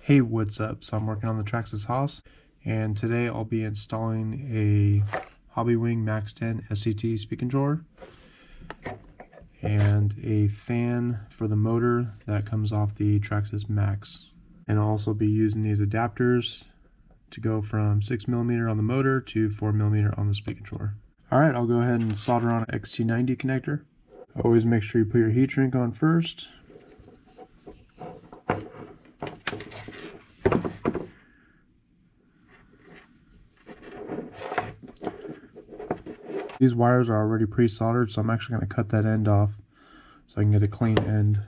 Hey, what's up? So I'm working on the Traxxas house, and today I'll be installing a Hobbywing Max 10 SCT speaking drawer and a fan for the motor that comes off the Traxxas Max. And I'll also be using these adapters to go from 6mm on the motor to 4mm on the speaking drawer. Alright, I'll go ahead and solder on an XT90 connector. Always make sure you put your heat shrink on first. These wires are already pre-soldered, so I'm actually going to cut that end off so I can get a clean end.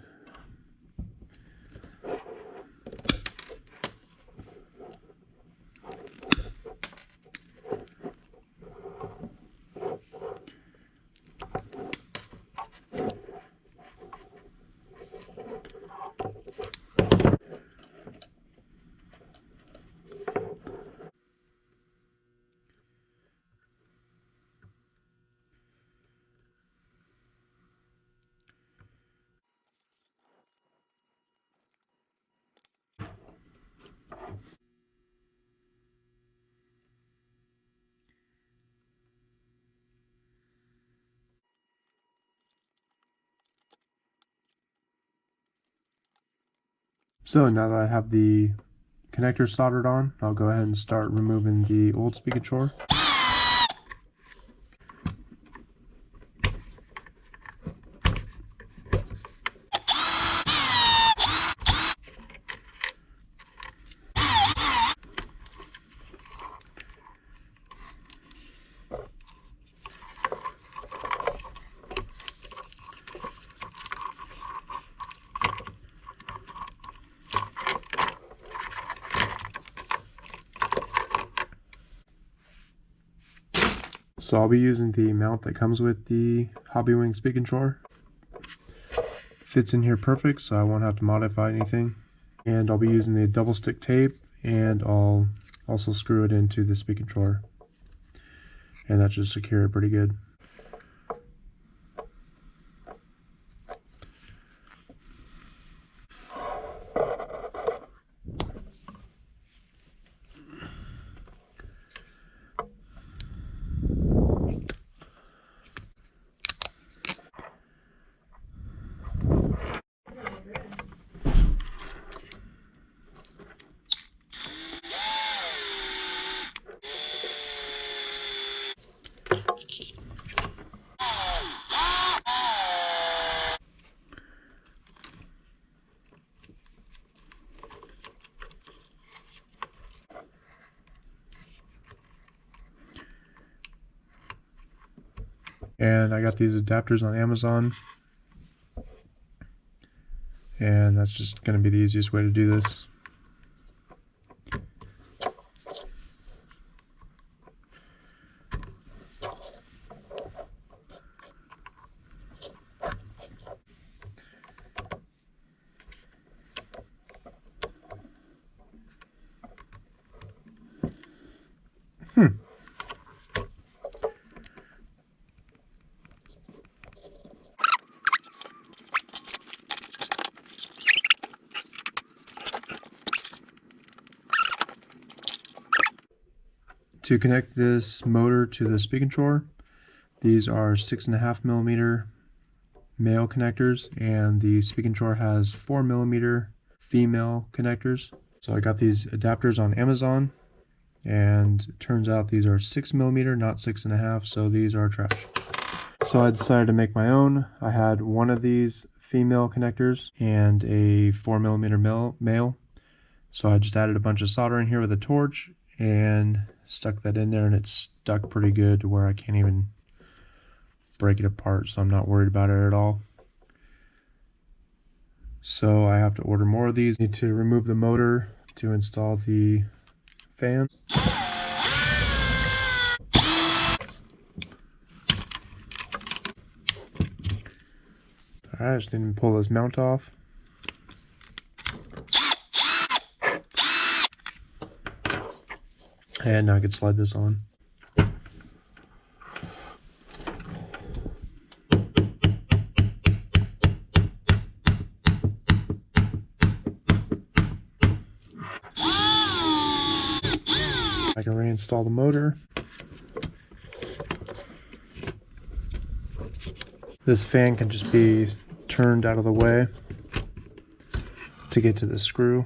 So now that I have the connector soldered on, I'll go ahead and start removing the old speaking drawer. So I'll be using the mount that comes with the Hobbywing speaking drawer. Fits in here perfect, so I won't have to modify anything. And I'll be using the double stick tape, and I'll also screw it into the speaking drawer. And that should secure it pretty good. And I got these adapters on Amazon, and that's just going to be the easiest way to do this. To connect this motor to the speaking drawer, these are 6.5mm male connectors, and the speaking drawer has 4mm female connectors. So I got these adapters on Amazon, and it turns out these are 6mm, not 6.5, so these are trash. So I decided to make my own. I had one of these female connectors and a 4mm male. So I just added a bunch of solder in here with a torch and stuck that in there, and it's stuck pretty good to where I can't even break it apart, so I'm not worried about it at all. So I have to order more of these. Need to remove the motor to install the fan. Alright, I just need to pull this mount off. And now I can slide this on. I can reinstall the motor. This fan can just be turned out of the way to get to the screw.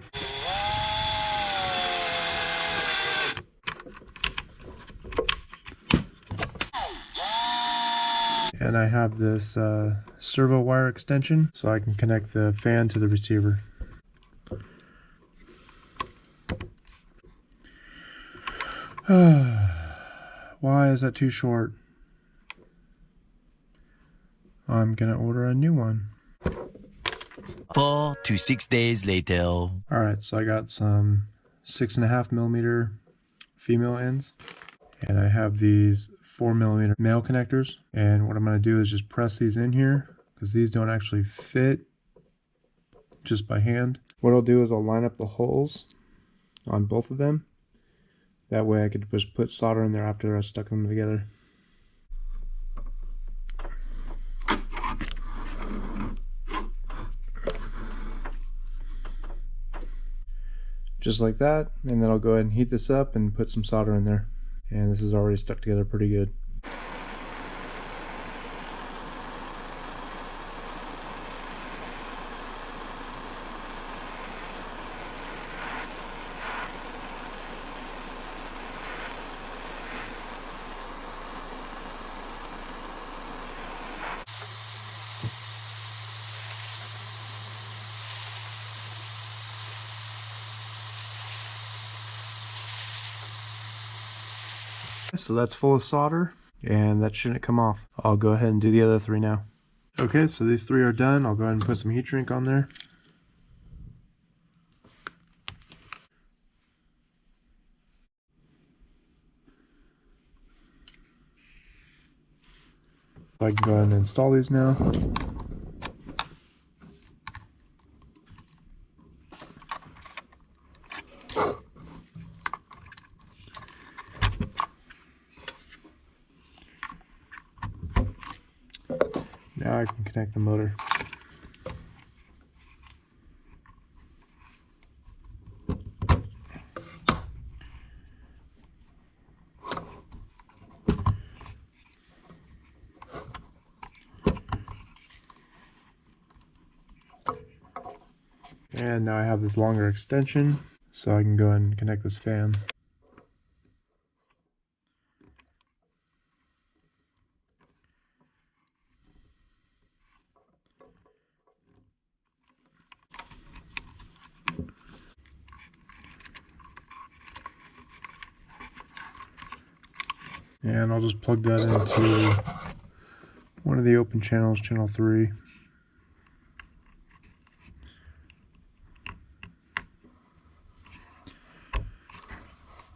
And I have this servo wire extension, so I can connect the fan to the receiver. Why is that too short? I'm gonna order a new one. 4 to 6 days later. Alright, so I got some 6.5mm female ends, and I have these 4mm male connectors, and what I'm going to do is just press these in here because these don't actually fit just by hand. What I'll do is I'll line up the holes on both of them. That way I could just put solder in there after I stuck them together. Just like that, and then I'll go ahead and heat this up and put some solder in there. And this is already stuck together pretty good. So that's full of solder, and that shouldn't come off. I'll go ahead and do the other three now. Okay, so these three are done. I'll go ahead and put some heat shrink on there. So I can go ahead and install these now. Now I can connect the motor. And now I have this longer extension, so I can go ahead and connect this fan. And I'll just plug that into one of the open channels, channel 3.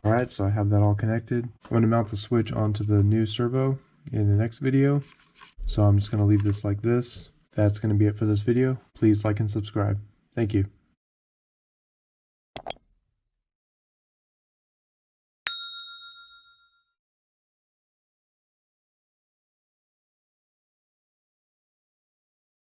Alright, so I have that all connected. I'm going to mount the switch onto the new servo in the next video. So I'm just going to leave this like this. That's going to be it for this video. Please like and subscribe. Thank you.